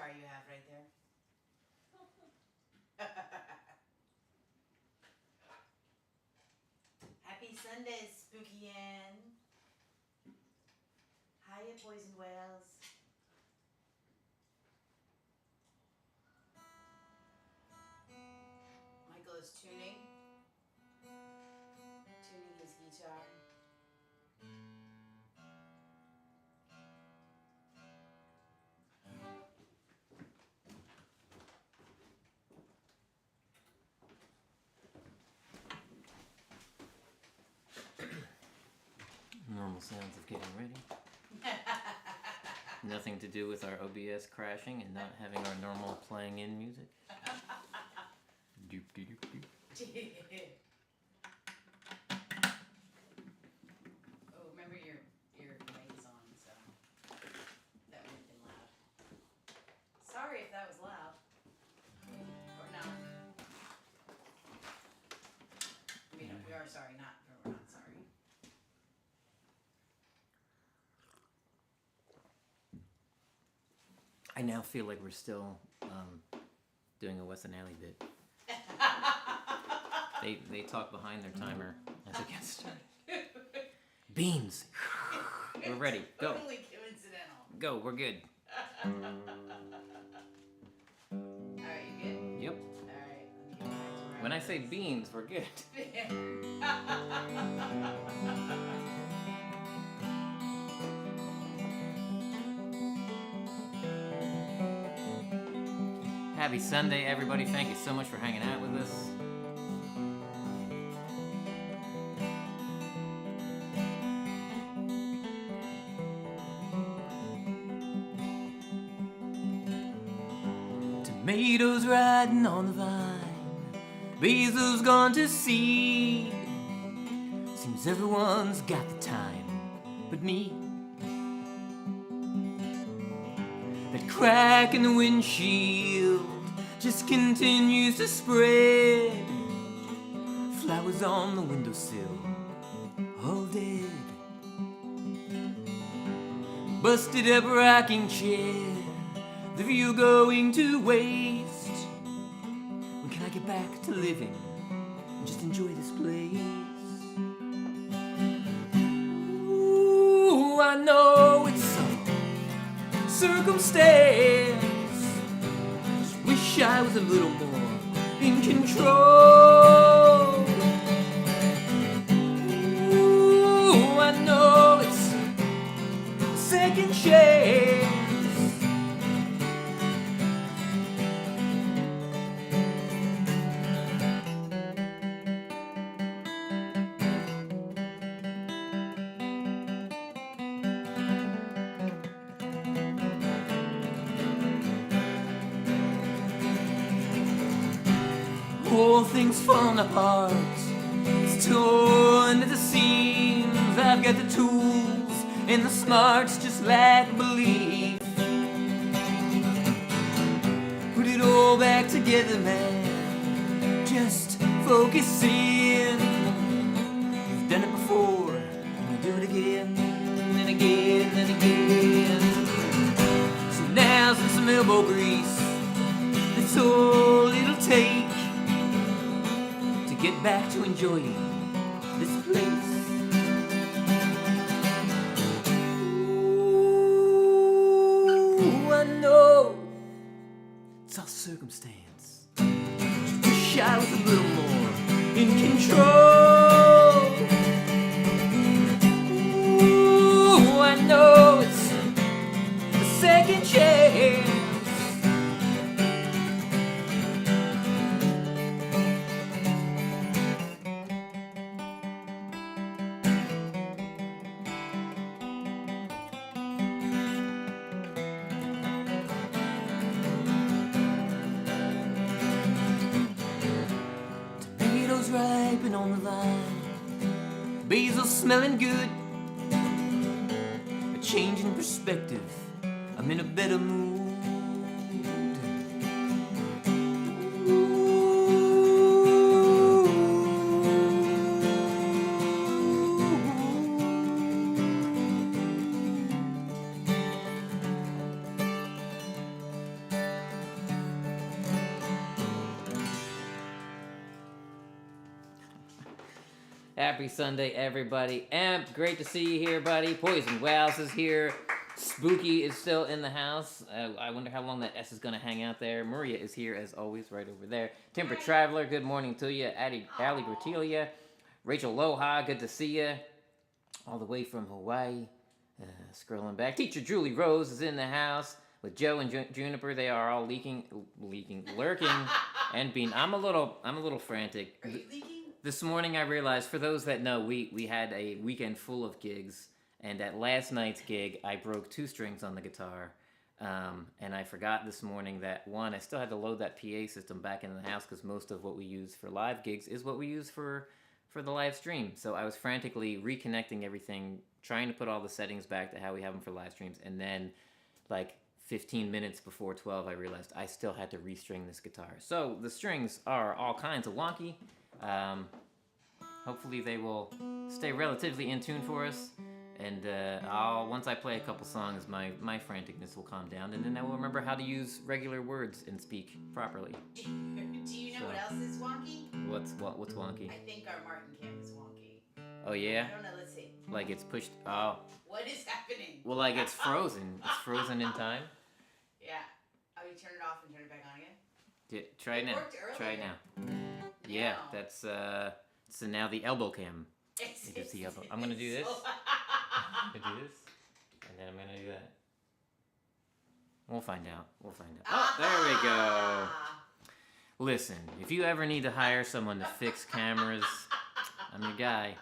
guitar you have right there. Happy Sunday, Spooky Ann. Hiya, boys and whales. Michael is tuning his guitar. Normal sounds of getting ready. Nothing to do with our OBS crashing and not having our normal playing in music. Doop doop doop. Oh, remember your mic's on, so that would have been loud. Sorry if that was loud. Or no. I mean, we are sorry, we're not sorry. I now feel like we're still doing a Wes and Allie bit. They talk behind their timer as it gets started. Beans. We're ready. Go. Totally coincidental. Go. We're good. Alright, you good? Yep. Alright, let me get back to where When I was. say beans, we're good. Happy Sunday, everybody. Thank you so much for hanging out with us. Tomatoes riding on the vine, basil's gone to seed. Seems everyone's got the time but me. That crack in the windshield just continues to spread. Flowers on the windowsill, all dead. Busted up rocking chair, the view going to waste. When can I get back to living and just enjoy this place? Ooh, I know it's some circumstance. Just wish I was a little more in control. Ooh, I know it's a second chance. Whole thing's falling apart, it's torn at the seams. I've got the tools and the smarts, just lack belief. Put it all back together, man, just focus in. You've done it before, and you do it again, and again, and again. So now's some elbow grease, that's all it'll take to get back to enjoying this place. Ooh, I know it's all circumstance. Just wish I was a little more in control. Ooh, I know it's a second chance. Ripen on the vine, basil smelling good, a change in perspective, I'm in a better mood. Happy Sunday, everybody. Amp, great to see you here, buddy. Poison Wells is here. Spooky is still in the house. I wonder how long that S is going to hang out there. Maria is here, as always, right over there. Timber Traveler, good morning to you. Allie Gratilia. Rachel Loha, good to see you. All the way from Hawaii. Scrolling back. Teacher Julie Rose is in the house with Joe and Juniper. They are all lurking, and being. I'm a little frantic. Are you leaking? This morning I realized, for those that know, we had a weekend full of gigs, and at last night's gig I broke 2 strings on the guitar, and I forgot this morning that, one, I still had to load that PA system back into the house because most of what we use for live gigs is what we use for the live stream. So I was frantically reconnecting everything, trying to put all the settings back to how we have them for live streams, and then like 15 minutes before 12 I realized I still had to restring this guitar. So the strings are all kinds of wonky. Hopefully they will stay relatively in tune for us, and once I play a couple songs, my franticness will calm down, and then I will remember how to use regular words and speak properly. Do you know what else is wonky? What's wonky? I think our Martin cam is wonky. Oh yeah? I don't know, let's see. Like it's pushed. Oh. What is happening? Well, like it's frozen. It's frozen in time. Yeah. Oh, you turn it off and turn it back on again? Yeah, try it now. Worked earlier. Try it now. Yeah, that's so now the elbow cam. You can see elbow. I'm gonna do this. I'm gonna do this, and then I'm gonna do that. We'll find out. Oh, there we go. Listen, if you ever need to hire someone to fix cameras, I'm your guy.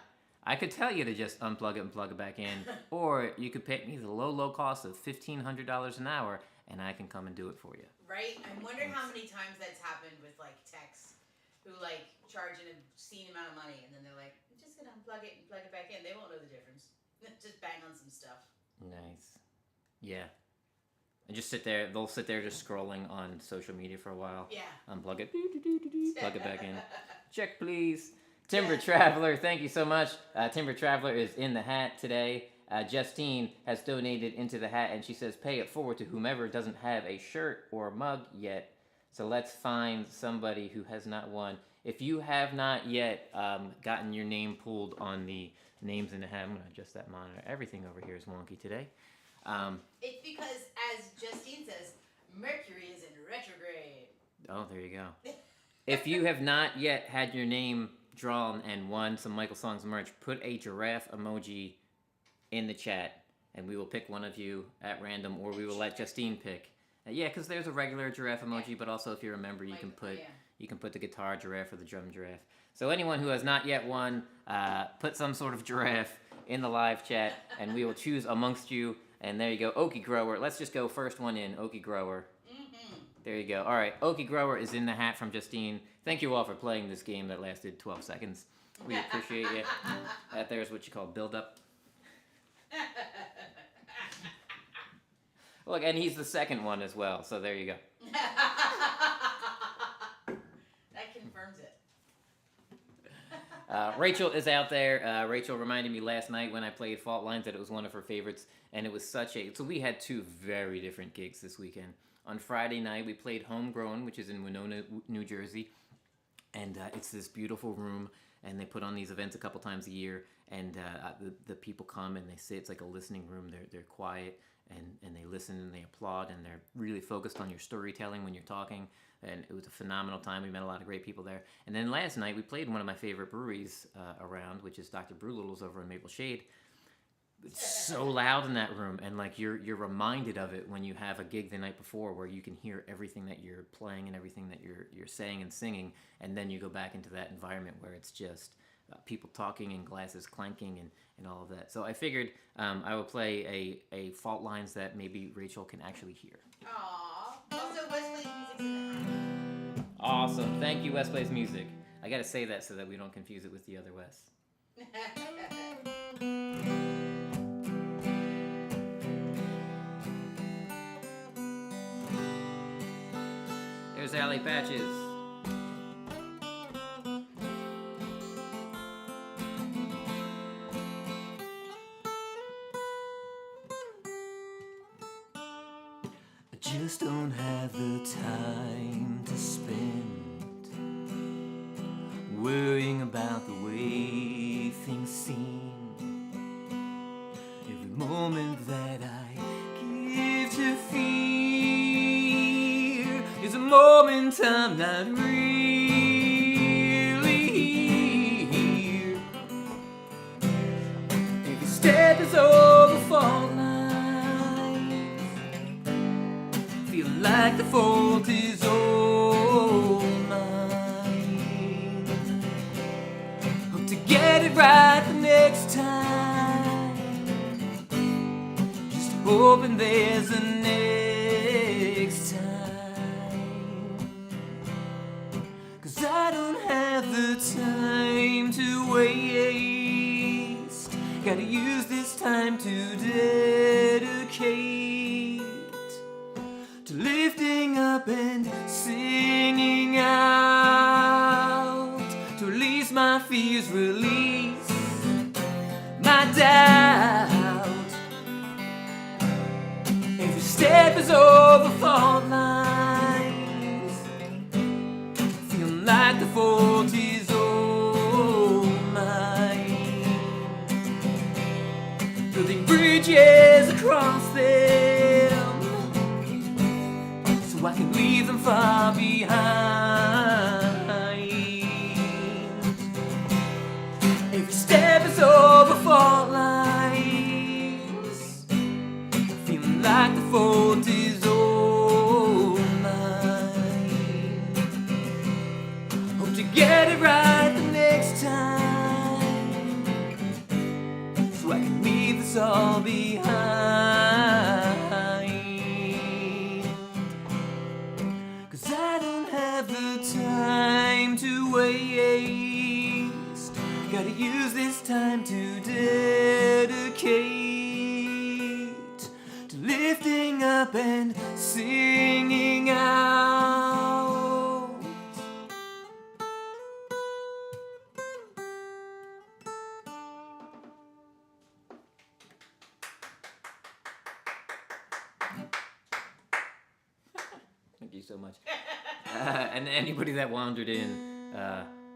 I could tell you to just unplug it and plug it back in, or you could pay me the low cost of $1,500 an hour, and I can come and do it for you. Right? I wonder how many times that's happened with like techs who like charge an obscene amount of money, and then they're like, I'm just gonna unplug it and plug it back in. They won't know the difference. Just bang on some stuff. Nice. Yeah. And just sit there. They'll sit there just scrolling on social media for a while. Yeah. Unplug it. Plug it back in. Check, please. Timber Traveler, thank you so much. Timber Traveler is in the hat today. Justine has donated into the hat, and she says, pay it forward to whomever doesn't have a shirt or a mug yet. So let's find somebody who has not won. If you have not yet gotten your name pulled on the names in the hat, I'm going to adjust that monitor. Everything over here is wonky today. It's because, as Justine says, Mercury is in retrograde. Oh, there you go. If you have not yet had your name drawn and won some Michael Songs merch, put a giraffe emoji in the chat, and we will pick one of you at random, or we will let Justine pick. Yeah, because there's a regular giraffe emoji, but also if you're a member, you can put the guitar giraffe or the drum giraffe. So anyone who has not yet won, put some sort of giraffe in the live chat, and we will choose amongst you. And there you go, Okie Grower. Let's just go first one in, Okie Grower. There you go. All right, Okie Grower is in the hat from Justine. Thank you all for playing this game that lasted 12 seconds. We appreciate you. That there's what you call build-up. Look, and he's the second one as well, so there you go. That confirms it. Rachel is out there. Rachel reminded me last night when I played Fault Lines that it was one of her favorites, and it was such a... So we had 2 very different gigs this weekend. On Friday night, we played Homegrown, which is in Winona, New Jersey, and it's this beautiful room, and they put on these events a couple times a year, and the people come and they sit. It's like a listening room. They're quiet, and they listen and they applaud, and they're really focused on your storytelling when you're talking, and it was a phenomenal time. We met a lot of great people there. And then last night, we played one of my favorite breweries around, which is Dr. Brewlittle's over in Maple Shade. It's so loud in that room, and like you're reminded of it when you have a gig the night before where you can hear everything that you're playing and everything that you're saying and singing, and then you go back into that environment where it's just people talking and glasses clanking and all of that. So I figured I would play a Fault Lines that maybe Rachel can actually hear. Aww. Also, West Plays Music's in the house. Awesome. Thank you, West Plays Music. I gotta say that so that we don't confuse it with the other West. There's Alley Patches. I just don't have the time to spend worrying about the way everything seem. Every moment that I give to fear is a moment I'm not really here. Every step is over fault lines. Feel like the fault is all mine. Hope to get it right the next time. Just hoping there's a next time. 'Cause I don't have the time to waste. Gotta use this time to dedicate to lifting up and singing out, to release my fears, release my doubt. Every step is over fault lines. Feeling like the fault is all mine. Building bridges across them so I can leave them far behind. Every step is over fault lines. Feeling like the fault is all mine. Hope to get it right the next time, so I can leave this all behind. 'Cause I don't have the time to waste. Gotta use this time to dedicate to lifting up and singing out. Thank you so much. And anybody that wandered in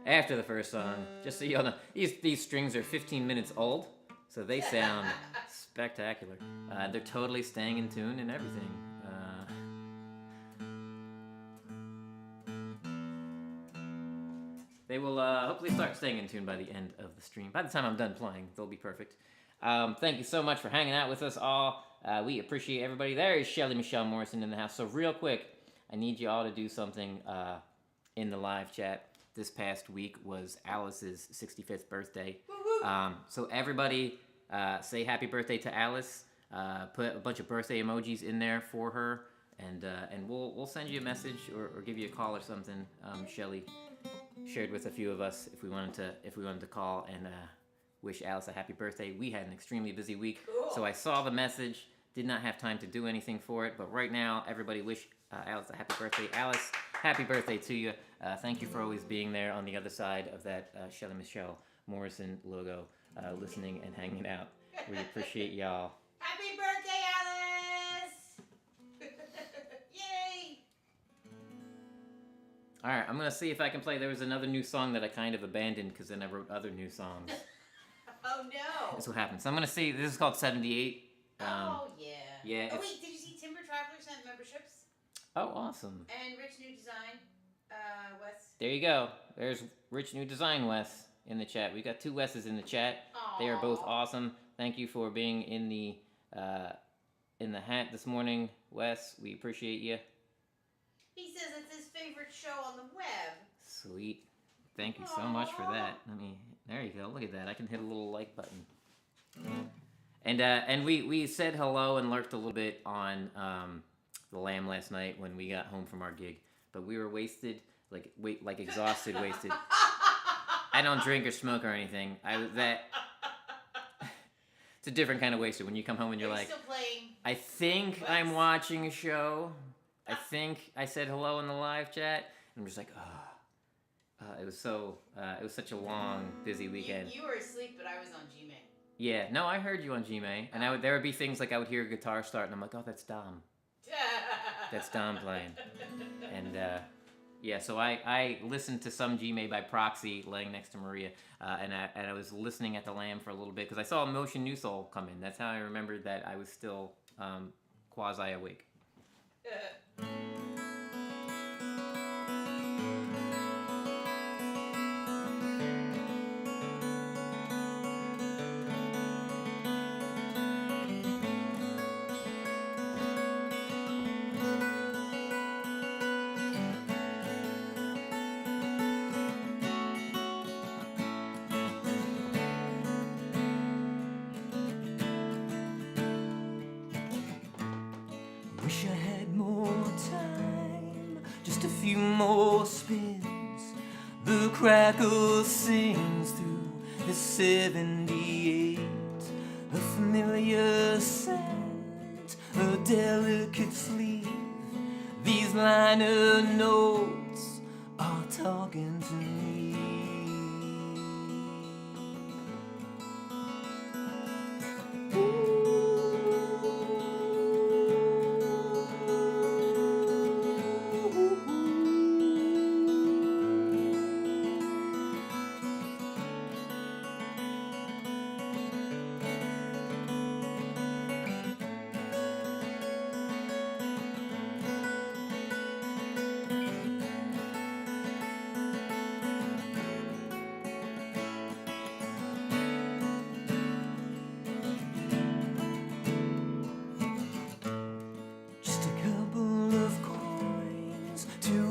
after the first song, just so y'all know, these strings are 15 minutes old, so they sound spectacular. They're totally staying in tune and everything. They will hopefully start staying in tune by the end of the stream. By the time I'm done playing, they'll be perfect. Thank you so much for hanging out with us all. We appreciate everybody. There is Shelly Michelle Morrison in the house. So real quick, I need you all to do something in the live chat. This past week was Alice's 65th birthday. So everybody say happy birthday to Alice. Put a bunch of birthday emojis in there for her, and we'll send you a message or give you a call or something. Shelly shared with a few of us if we wanted to call and wish Alice a happy birthday. We had an extremely busy week, so I saw the message, did not have time to do anything for it, but right now everybody wish Alice a happy birthday. Alice, happy birthday to you. Thank you for always being there on the other side of that Shelly Michelle Morrison logo, listening and hanging out. We appreciate y'all. Happy birthday, Alice! Yay! Alright, I'm gonna see if I can play. There was another new song that I kind of abandoned because then I wrote other new songs. Oh no! That's what happened. So I'm gonna see. This is called 78. Oh yeah. Yeah. Oh wait, did you see Timber Traveler sent memberships? Oh, awesome. And Rich New Design, Wes. There you go. There's Rich New Design Wes in the chat. We got two Wes's in the chat. Aww. They are both awesome. Thank you for being in the hat this morning, Wes. We appreciate you. He says it's his favorite show on the web. Sweet. Thank you so much for that. There you go. Look at that. I can hit a little like button. And we said hello and lurked a little bit on the Lamb last night when we got home from our gig, but we were wasted, like exhausted, wasted. I don't drink or smoke or anything. It's a different kind of wasted when you come home and you're like, still playing? I think Wes? I'm watching a show. I think I said hello in the live chat, and I'm just like, it was such a long, busy weekend. You were asleep, but I was on Gmail. Yeah, no, I heard you on Gmail, and there would be things like I would hear a guitar start, and I'm like, oh, that's Dom. That's Dom playing. And Yeah, so I listened to some G-May by proxy laying next to Maria, and I was listening at the Lamb for a little bit because I saw Motion New Soul come in. That's how I remembered that I was still quasi-awake. Wish I had more time, just a few more spins. The crackle sings through the 78, a familiar scent, a delicate sleeve. These liner notes are talking to me.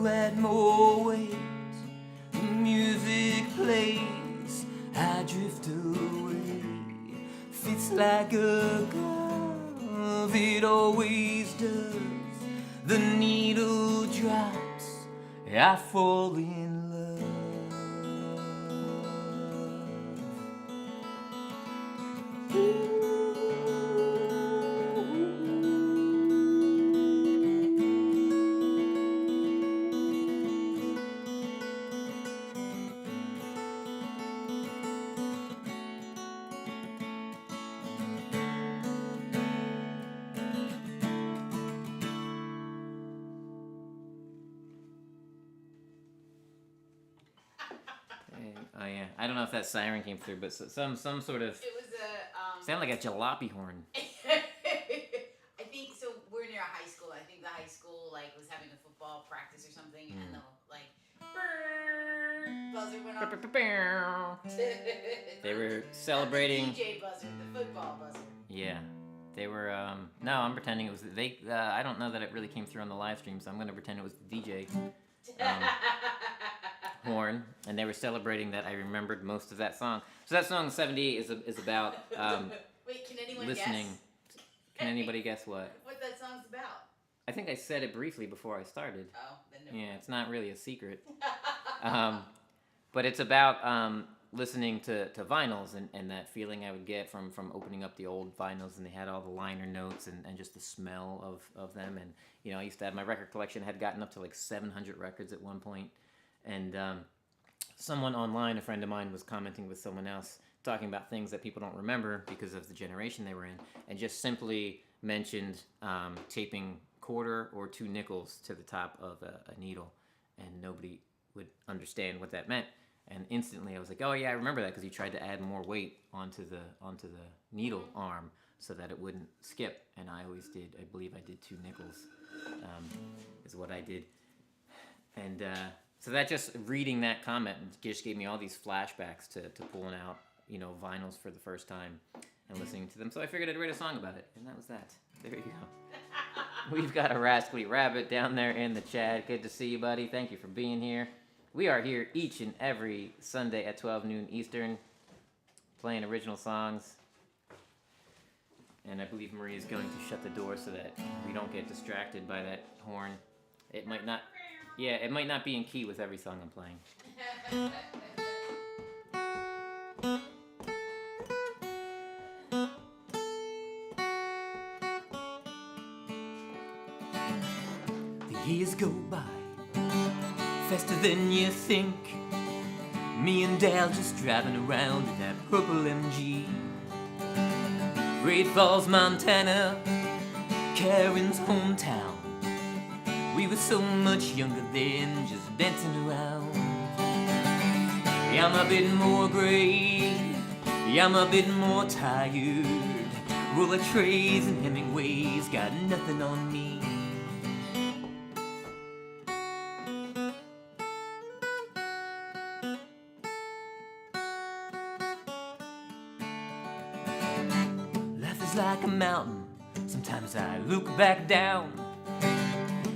Add more weight, the music plays, I drift away. Fits like a glove, it always does. The needle drops, I fall in love. Oh yeah, I don't know if that siren came through, but some sort of. It was a. Sound like a jalopy horn. I think so. We're near a high school. I think the high school was having a football practice or something, and the buzzer went off. They were celebrating. Not the DJ buzzer, the football buzzer. Yeah, they were. No, I'm pretending it was they. I don't know that it really came through on the live stream, so I'm gonna pretend it was the DJ. Horn, and they were celebrating that I remembered most of that song. So that song 78 is about Wait, can anyone listening. guess? Can anybody guess what? What that song's about? I think I said it briefly before I started. Oh, then never Yeah, it's not really a secret. But it's about listening to vinyls and that feeling I would get from opening up the old vinyls, and they had all the liner notes and just the smell of them. And I used to have my record collection had gotten up to like 700 records at one point. And someone online, a friend of mine, was commenting with someone else, talking about things that people don't remember because of the generation they were in, and just simply mentioned taping quarter or 2 nickels to the top of a needle, and nobody would understand what that meant. And instantly I was like, oh yeah, I remember that, because you tried to add more weight onto the needle arm so that it wouldn't skip, and I always did. I believe I did 2 nickels is what I did. And so that just reading that comment just gave me all these flashbacks to pulling out, vinyls for the first time and listening to them. So I figured I'd write a song about it, and that was that. There you go. We've got a Rascally Rabbit down there in the chat. Good to see you, buddy. Thank you for being here. We are here each and every Sunday at 12 noon Eastern, playing original songs. And I believe Marie is going to shut the door so that we don't get distracted by that horn. It might not be in key with every song I'm playing. The years go by faster than you think. Me and Dal just driving around in that purple MG. Great Falls, Montana, Karen's hometown. We were so much younger then, just dancing around. Yeah, I'm a bit more gray, yeah, I'm a bit more tired. Roller trays and Hemingways got nothing on me. Life is like a mountain, sometimes I look back down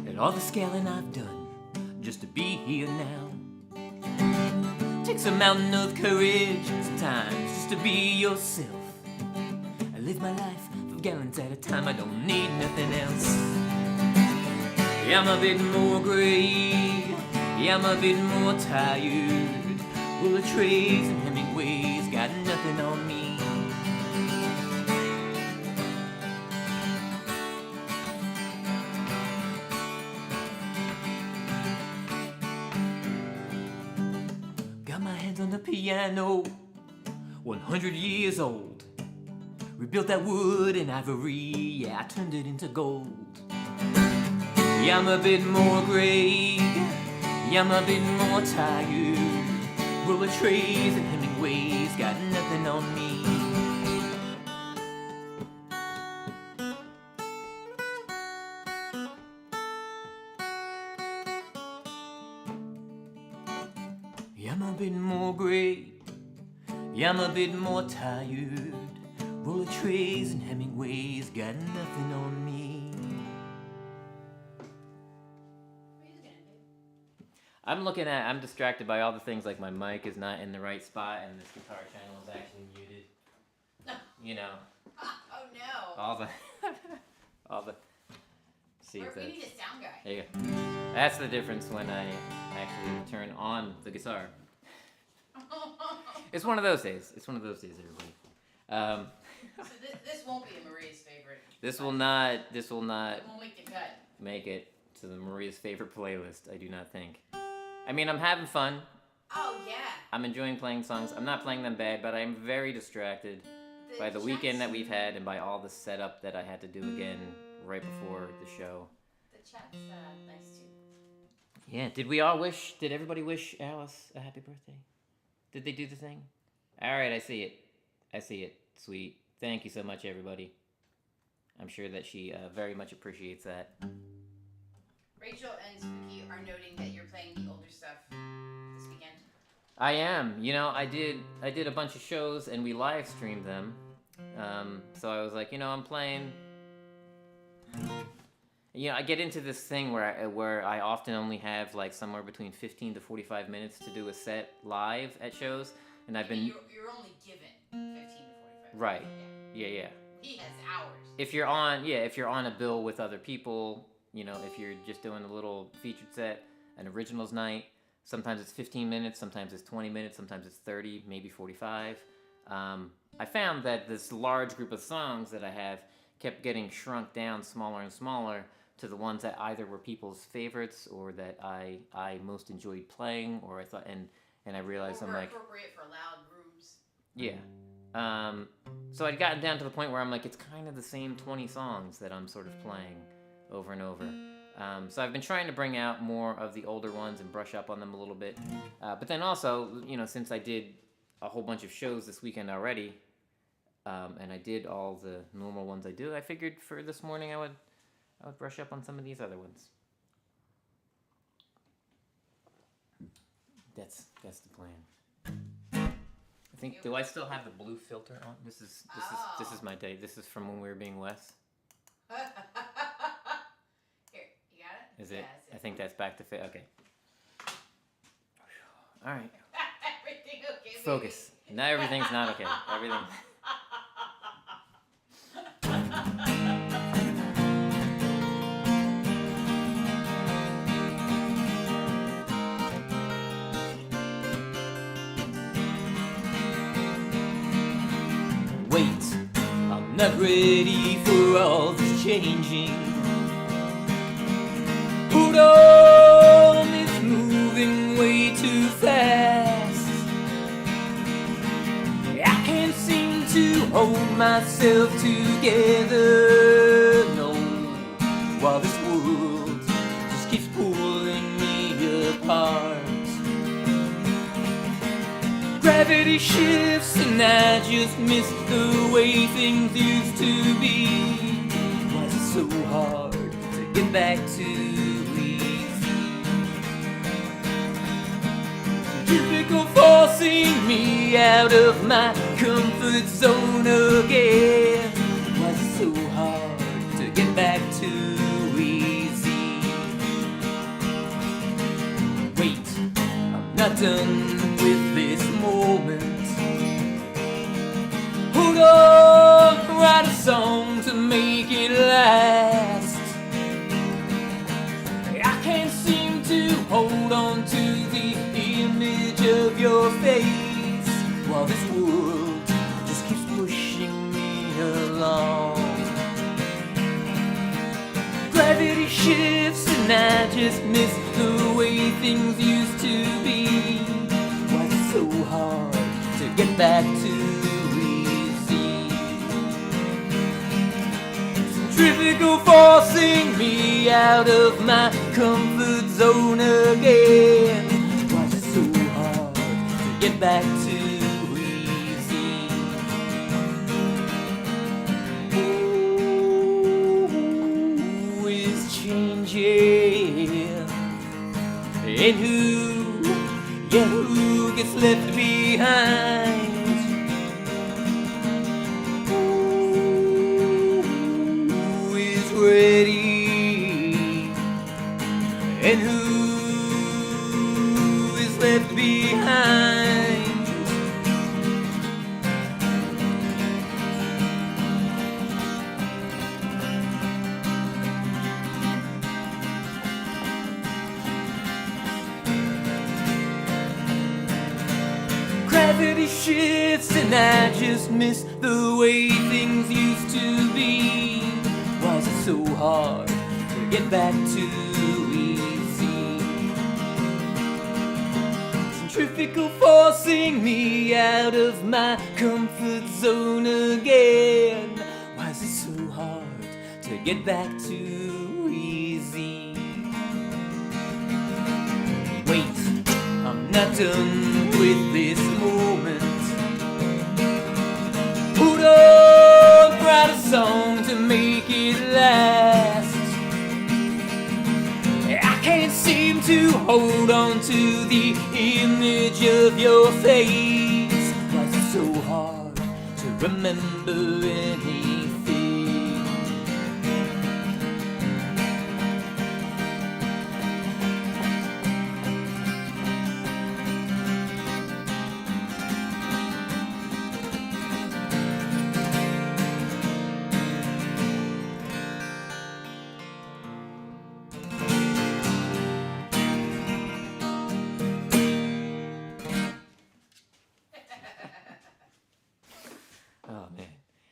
at all the scaling I've done just to be here now. Takes a mountain of courage sometimes just to be yourself. I live my life 5 gallons at a time, I don't need nothing else. Yeah, I'm a bit more gray, yeah, I'm a bit more tired. Roller trays and Hemingways got nothing on me. On the piano, 100 years old. Rebuilt that wood and ivory, yeah, I turned it into gold. Yeah, I'm a bit more gray, yeah, I'm a bit more tired. Roller trays and Hemingways got nothing on me. Yeah, I'm a bit more gray, yeah, I'm a bit more tired. Roller trays and Hemingways got nothing on me. What are you looking at, dude? I'm distracted by all the things like my mic is not in the right spot and this guitar channel is actually muted. You know. Oh no. All the, see if We that's, need a sound guy. there you go. That's the difference when I actually turn on the guitar. It's one of those days. It's one of those days, everybody. So this won't be Maria's favorite. This will not. It won't make the cut. Make it to the Maria's favorite playlist. I do not think. I mean, I'm having fun. Oh yeah. I'm enjoying playing songs. I'm not playing them bad, but I'm very distracted by the weekend that we've had and by all the setup that I had to do again right before the show. The chat's nice too. Yeah. Did everybody wish Alice a happy birthday? Did they do the thing? All right, I see it. Sweet. Thank you so much, everybody. I'm sure that she very much appreciates that. Rachel and Spooky are noting that you're playing the older stuff this weekend. I am. You know, I did a bunch of shows and we live streamed them. So I was like, you know, I'm playing. You know, I get into this thing where I often only have like somewhere between 15 to 45 minutes to do a set live at shows, and I've been. You're only given 15 to 45. Right. Yeah. He has hours. If you're on a bill with other people, you know, if you're just doing a little featured set, an originals night, sometimes it's 15 minutes, sometimes it's 20 minutes, sometimes it's 30, maybe 45. I found that this large group of songs that I have kept getting shrunk down smaller and smaller to the ones that either were people's favorites or that I most enjoyed playing, or I thought, and I realized I'm like appropriate for loud rooms. Yeah. So I'd gotten down to the point where I'm like, it's kind of the same 20 songs that I'm sort of playing over and over. So I've been trying to bring out more of the older ones and brush up on them a little bit. But then also, you know, since I did a whole bunch of shows this weekend already, and I did all the normal ones I do, I figured for this morning I would brush up on some of these other ones. That's the plan. I think. Do I still have the blue filter on? This is my day. This is from when we were being Wes. Here, you got it? Is it? Yeah, I think that's back to fit. Okay. All right. Everything okay? Focus. Now everything's not okay. Everything. Wait, I'm not ready for all this changing. Hold on, it's moving way too fast. I can't seem to hold myself together, no, while this world just keeps pulling me apart. Gravity shifts and I just miss the way things used to be. Why is it so hard to get back to easy? Difficult forcing me out of my comfort zone again. Why is it so hard to get back to easy? Wait, I'm not done with this moment. Hold on, write a song to make it last. I can't seem to hold on to the image of your face, while this world just keeps pushing me along. Gravity shifts and I just miss the way things used to be. Why is it so hard to get back to easy? Centrifugal forcing me out of my comfort zone again. Why is it so hard to get back to easy? Who is changing? And who gets left behind? Who is ready? And who is left behind? Gravity shifts and I just miss the way things used to be. Why is it so hard to get back to easy? Centrifugal forcing me out of my comfort zone again. Why is it so hard to get back to easy? Wait, I'm not done with this moment. Hold on, write a song to make it last. I can't seem to hold on to the image of your face. Why is it so hard to remember anything? Oh, man.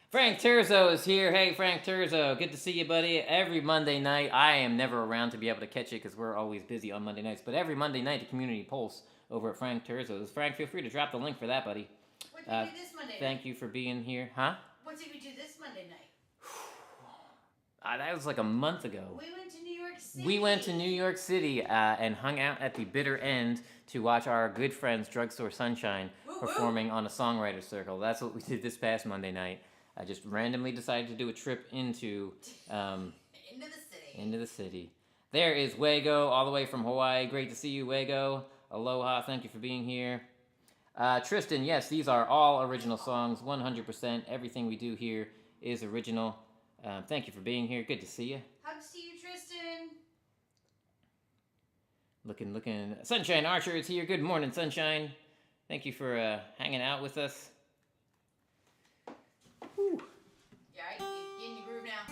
Frank Terzo is here. Hey, Frank Terzo. Good to see you, buddy. Every Monday night, I am never around to be able to catch it because we're always busy on Monday nights. But every Monday night, the Community Pulse over at Frank Terzo's. Frank, feel free to drop the link for that, buddy. What did we do this Monday night? Thank you for being here. Huh? What did we do this Monday night? That was like a month ago. We went to New York City. We went to New York City and hung out at the bitter end to watch our good friends Drugstore Sunshine performing on a songwriter circle. That's what we did this past Monday night. I just randomly decided to do a trip into the city. There is Wago, all the way from Hawaii. Great to see you, Wago. Aloha, thank you for being here. Tristan, yes, these are all original songs, 100%. Everything we do here is original. Thank you for being here. Good to see you. Hugs to you, Tristan. Looking. Sunshine Archer is here. Good morning, Sunshine. Thank you for hanging out with us. Whew. Yeah, you in your groove now?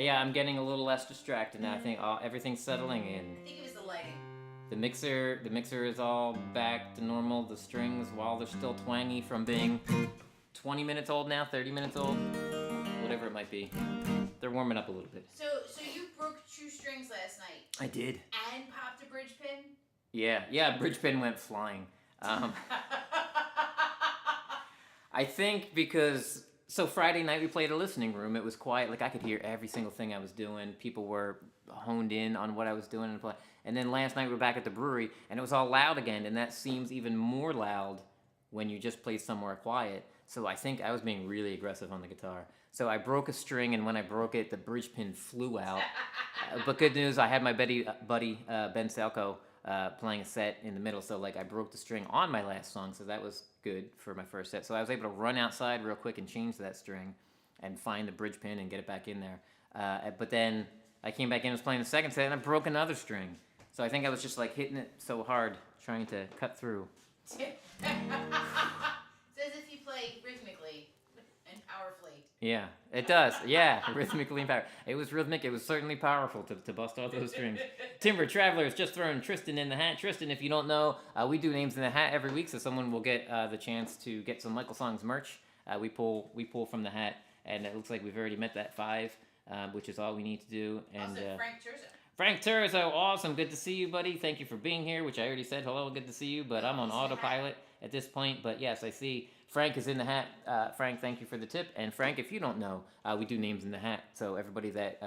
Yeah, I'm getting a little less distracted now. I think everything's settling in. I think it was the lighting. The mixer is all back to normal. The strings, while they're still twangy from being 20 minutes old now, 30 minutes old, whatever it might be, they're warming up a little bit. So you broke 2 strings last night. I did. And popped a bridge pin? Yeah, bridge pin went flying. I think because So Friday night we played a listening room. It was quiet. Like I could hear every single thing I was doing. People were honed in on what I was doing and play. And then last night we were back at the brewery and it was all loud again. And that seems even more loud when you just play somewhere quiet. So I think I was being really aggressive on the guitar. So I broke a string, and when I broke it, the bridge pin flew out. But good news, I had my buddy Ben Salco playing a set in the middle. So like I broke the string on my last song, so that was good for my first set. So I was able to run outside real quick and change that string and find the bridge pin and get it back in there. But then I came back in and was playing the second set, and I broke another string. So I think I was just like hitting it so hard, trying to cut through. It's as if you play rhythmically and powerfully. Yeah, it does. Yeah, rhythmically and powerful. It was rhythmic. It was certainly powerful to bust all those strings. Timber Traveler's just throwing Tristan in the hat. Tristan, if you don't know, we do names in the hat every week, so someone will get the chance to get some Michael Songs merch. We pull from the hat, and it looks like we've already met that 5, which is all we need to do. And also, Frank Turzo. Frank Turzo, awesome. Good to see you, buddy. Thank you for being here, which I already said hello, good to see you, but I'm on autopilot at this point. But yes, I see Frank is in the hat. Frank, thank you for the tip. And Frank, if you don't know, we do names in the hat. So everybody that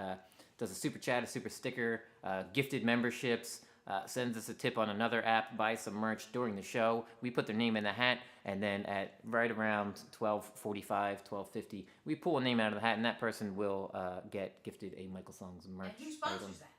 does a super chat, a super sticker, gifted memberships, sends us a tip on another app, buys some merch during the show. We put their name in the hat, and then at right around 12:45, 12:50, we pull a name out of the hat, and that person will get gifted a Michael Songs merch And who sponsors item. that?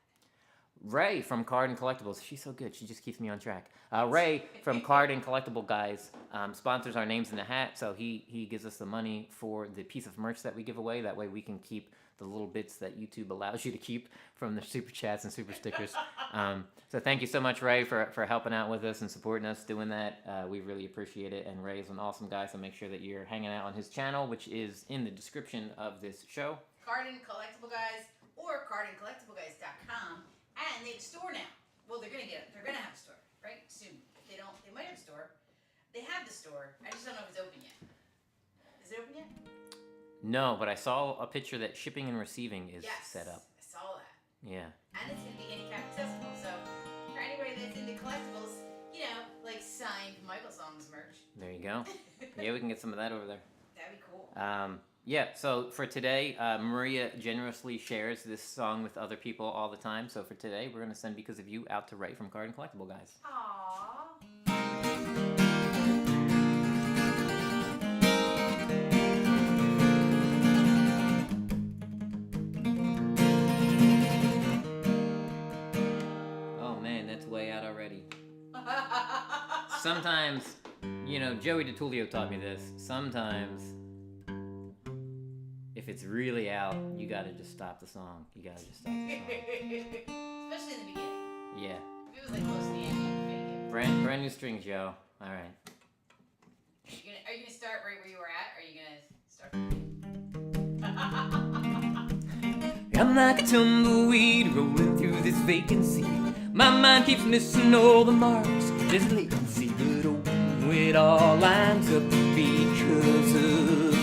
Ray from Card and Collectibles. She's so good. She just keeps me on track. Ray from Card and Collectible Guys sponsors our names in the hat. So he gives us the money for the piece of merch that we give away. That way we can keep the little bits that YouTube allows you to keep from the super chats and super stickers. So thank you so much, Ray, for helping out with us and supporting us doing that. We really appreciate it. And Ray is an awesome guy. So make sure that you're hanging out on his channel, which is in the description of this show. Card and Collectible Guys or cardandcollectibleguys.com. And they have a store now. Well, they're gonna have a store, right? Soon. If they don't, they might have a store. They have the store. I just don't know if it's open yet. Is it open yet? No, but I saw a picture that shipping and receiving is set up. I saw that. Yeah. And it's gonna be handicap accessible. So for anybody that's into collectibles, you know, like signed Michael Songs merch. There you go. Yeah, we can get some of that over there. That'd be cool. Yeah, so for today, Maria generously shares this song with other people all the time. So for today, we're going to send Because of You out to Ray from Card and Collectible Guys. Aww. Oh man, that's way out already. Sometimes, you know, Joey DiTullio taught me this. Sometimes, if it's really out, you gotta just stop the song. You gotta just stop the song. Especially in the beginning. Yeah. If it was like close to the end, you can fake it. Brand new strings, Joe. All right. Are you gonna start right where you were at? Or are you gonna start? I'm like a tumbleweed rolling through this vacancy. My mind keeps missing all the marks. There's latency, but oh, it all lines up because of you.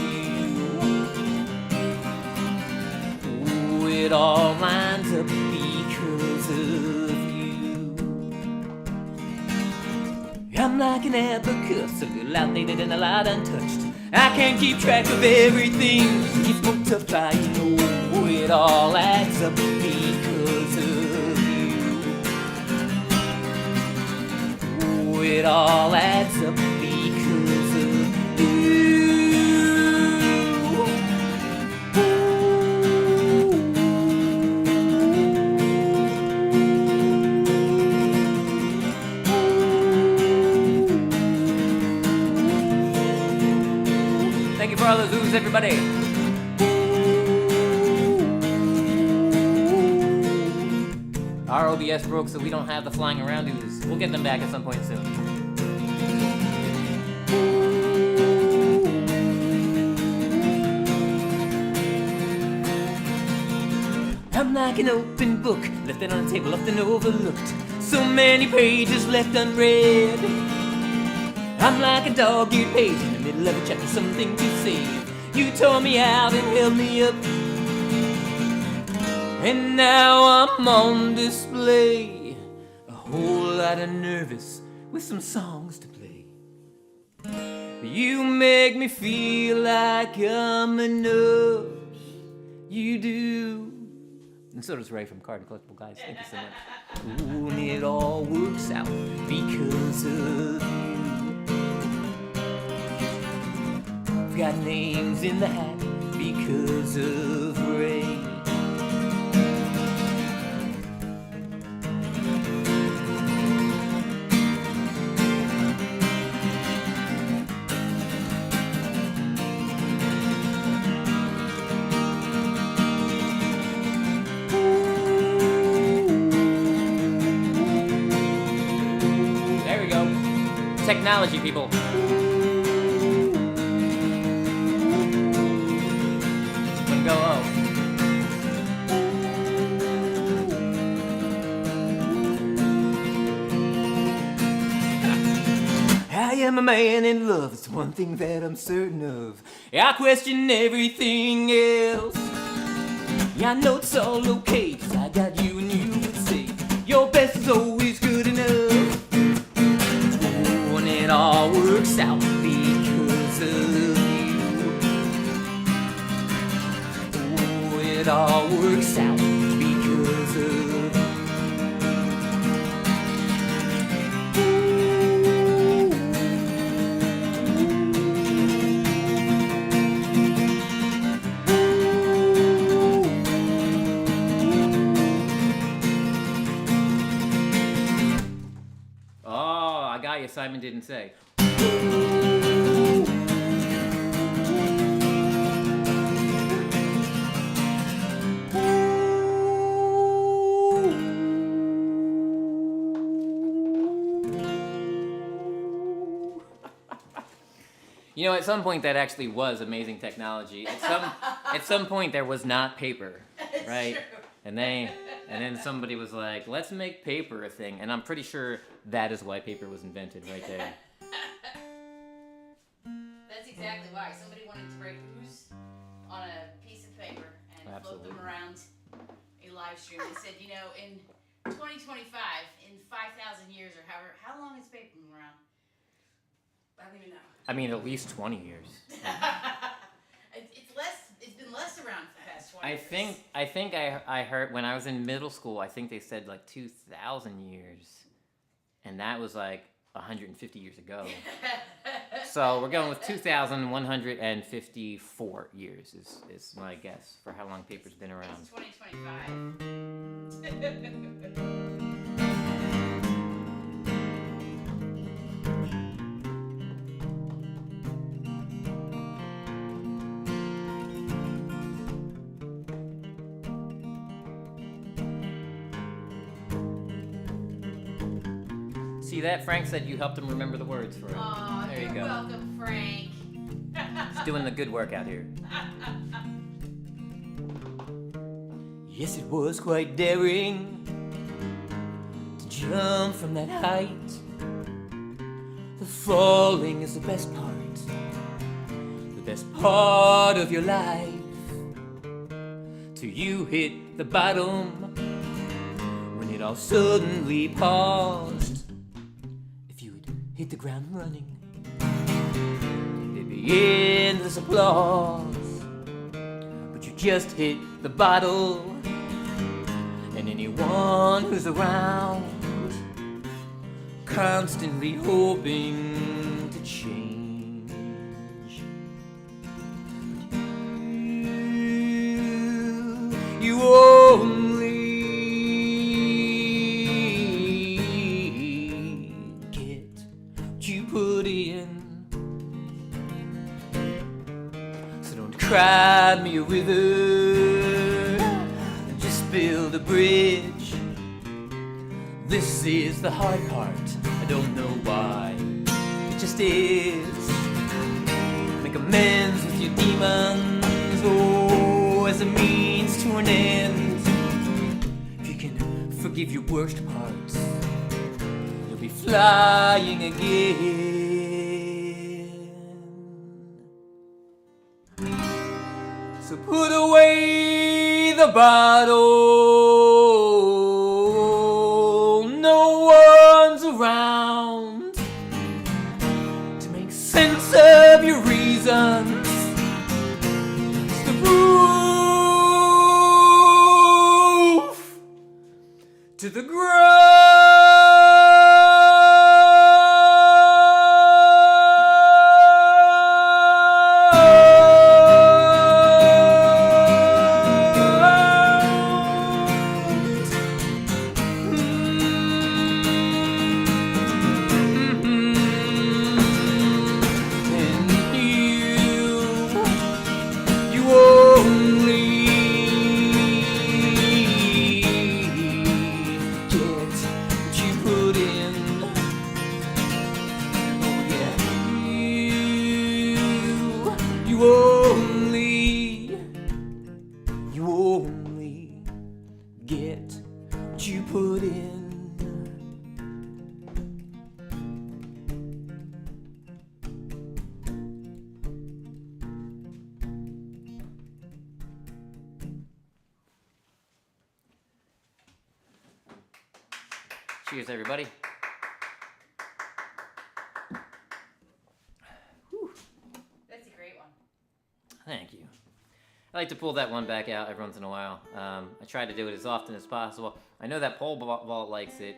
Oh, it all lines up because of you. I'm like an abacus, a little outdated and a lot untouched. I can't keep track of everything. It's more tough trying to know. It all adds up because of you. Oh, it all adds up because of you. Thank you for all those oohs, everybody. Our OBS broke, so we don't have the flying around oohs. We'll get them back at some point soon. I'm like an open book, left it on the table, often overlooked. So many pages left unread. I'm like a dog-eared page in the middle of a chapter, something to save. You tore me out and held me up, and now I'm on display. A whole lot of nervous with some songs to play. You make me feel like I'm enough. You do. And so does Ray from Card and Collectible Guys. Thank you so much. Ooh, and it all works out because of you. I've got names in the hat because of Ray. Technology, people. Gonna go low. I am a man in love, it's one thing that I'm certain of. I question everything else. Yeah, I know it's all okay, 'cause I got you and you would say your best is always good enough. It all works out because of you. Oh, it all works out because of Oh, I got you. Simon didn't say. You know, at some point that actually was amazing technology. At some point there was not paper, right? True. And then somebody was like, "Let's make paper a thing." And I'm pretty sure that is why paper was invented right there. That's exactly why. Somebody wanted to write ooze on a piece of paper and float them around a live stream. They said, you know, in 2025, in 5,000 years or however, how long has paper been around? I don't even know. I mean, at least 20 years. It's been less around for the past 20 years. I think I heard when I was in middle school, I think they said like 2,000 years. And that was like 150 years ago. So we're going with 2,154 years is my guess for how long paper's been around. It's 2025. See that? Frank said you helped him remember the words for it. Aw, There you you're go. welcome, Frank. He's doing the good work out here. yes, it was quite daring to jump from that height. The falling is the best part of your life. Till you hit the bottom when it all suddenly paused. If you had hit the ground running, there'd be endless applause. But you just hit the bottle, and anyone who's around constantly hoping to change. You only get what you put in. So don't cry me a river, just build a bridge. This is the hard part, I don't know why, it just is. Make amends with your demons, oh, as a means to an end. If you can forgive your worst parts, you'll be flying again. So put away the bottle, no one's around to make sense of to the Cheers, everybody. That's a great one. Thank you. I like to pull that one back out every once in a while. I try to do it as often as possible. I know that pole vault likes it.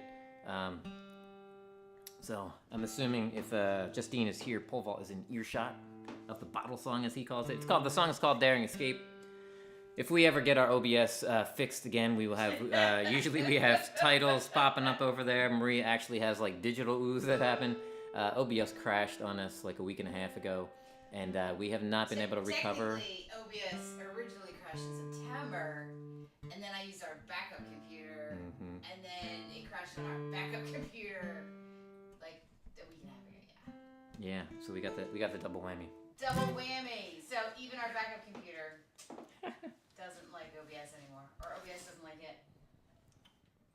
So I'm assuming if Justine is here, pole vault is in earshot of the bottle song, as he calls it. The song is called Daring Escape. If we ever get our OBS fixed again, we will have, usually we have titles popping up over there. Maria actually has like digital ooze that happen. OBS crashed on us like a week and a half ago, and we have not been able to recover. Technically, OBS originally crashed in September, and then I used our backup computer, and then it crashed on our backup computer like a week and a half ago, Yeah, so we got the double whammy. Double whammy! So even our backup computer doesn't like OBS anymore, or OBS doesn't like it.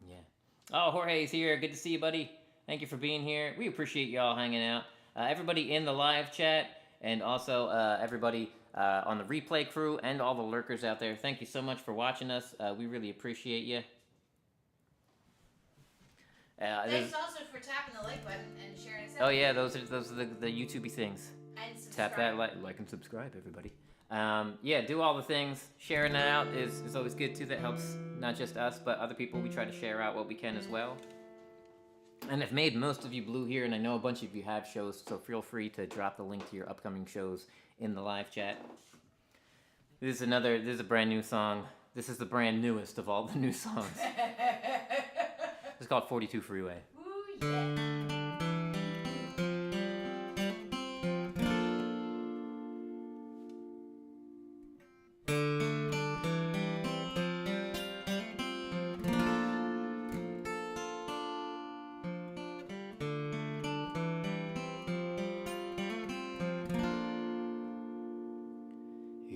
Yeah. Oh, Jorge's here. Good to see you, buddy. Thank you for being here. We appreciate y'all hanging out. Everybody in the live chat, and also everybody on the replay crew, and all the lurkers out there. Thank you so much for watching us. We really appreciate you. Thanks also for tapping the like button and sharing us out. Oh yeah, those are the YouTubey things. And subscribe. Tap that like and subscribe, everybody. Yeah, do all the things. Sharing that out is always good too. That helps not just us, but other people. We try to share out what we can as well. And I've made most of you blue here, and I know a bunch of you have shows, so feel free to drop the link to your upcoming shows in the live chat. This is a brand new song. This is the brand newest of all the new songs. It's called 42 Freeway. Ooh, yeah.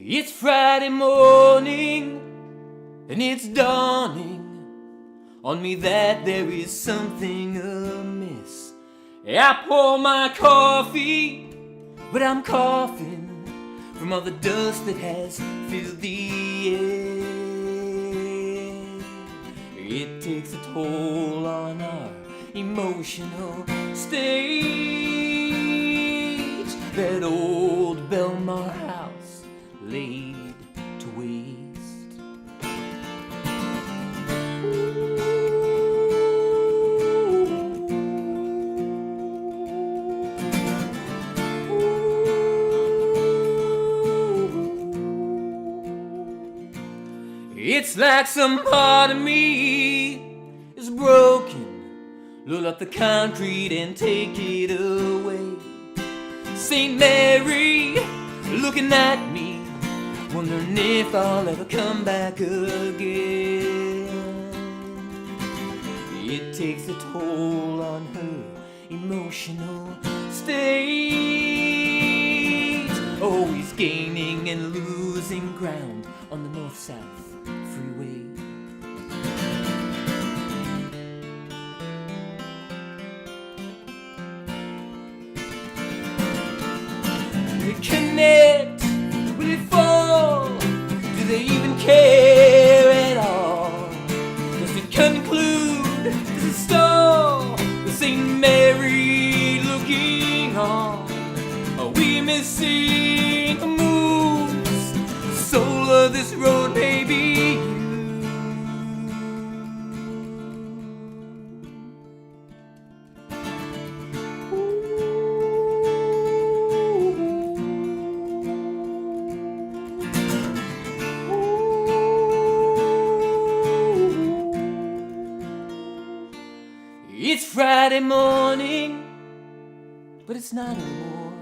It's Friday morning, and it's dawning on me that there is something amiss. I pour my coffee, but I'm coughing from all the dust that has filled the air. It takes a toll on our emotional state. That old Belmar house laid to waste. It's like some part of me is broken. Load up the concrete and take it away. Saint Mary looking at me, wondering if I'll ever come back again. It takes a toll on her emotional state, always gaining and losing ground on the north-south freeway. Will it connect? Will it fall? Do they even care at all? Does it conclude? Does it stall? The St. Mary looking on? Are we missing a moves? The soul of this road may be you. It's Friday morning, but it's not anymore,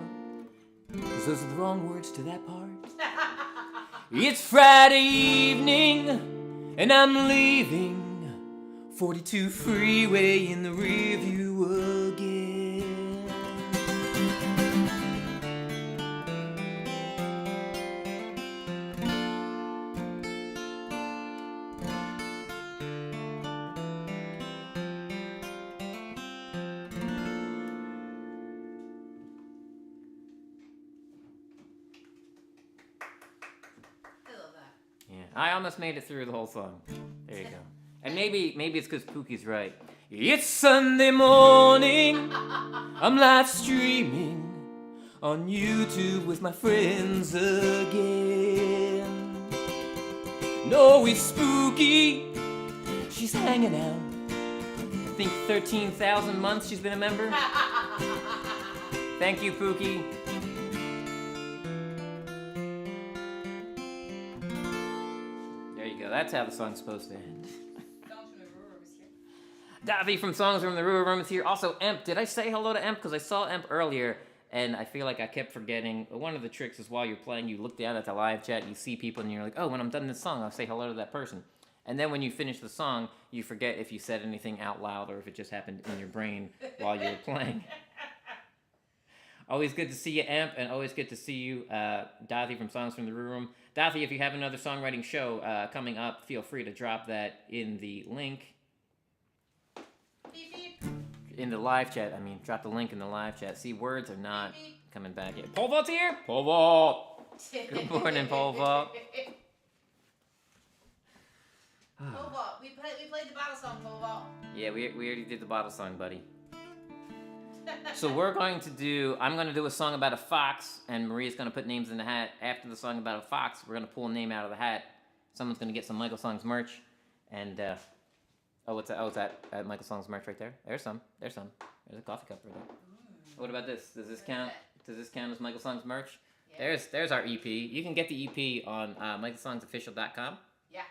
'cause those are the wrong words to that part. It's Friday evening, and I'm leaving 42 Freeway in the rearview again. I love that. Yeah, I almost made it through the whole song. There you go. And maybe it's because Pookie's right. It's Sunday morning. I'm live streaming on YouTube with my friends again. No, it's spooky. She's hanging out. I think 13,000 months she's been a member. Thank you, Pookie. There you go. That's how the song's supposed to end. Davi from Songs from the Ruhr Room is here. Also, Emp. Did I say hello to Emp? Because I saw Emp earlier, and I feel like I kept forgetting. One of the tricks is while you're playing, you look down at the live chat, you see people, and you're like, oh, when I'm done this song, I'll say hello to that person. And then when you finish the song, you forget if you said anything out loud or if it just happened in your brain while you were playing. Always good to see you, Emp, and always good to see you, Davi from Songs from the Ruhr Room. Davi, if you have another songwriting show coming up, feel free to drop that in the link. Beep, beep. In the live chat, I mean, drop the link in the live chat. See, words are not coming back yet. Pole Vault's here! Pole Vault! Good morning, Pole Vault. Pole Vault. We played the bottle song, Pole Vault. Yeah, we already did the bottle song, buddy. So I'm going to do a song about a fox, and Maria's going to put names in the hat. After the song about a fox, we're going to pull a name out of the hat. Someone's going to get some Michael Songs merch, and, what's that? Oh, it's that Michael Songs merch right there. There's some. There's a coffee cup right there. What about this? Does this count? Does this count as Michael Songs merch? Yeah. There's our EP. You can get the EP on michaelsonsofficial.com. Yeah.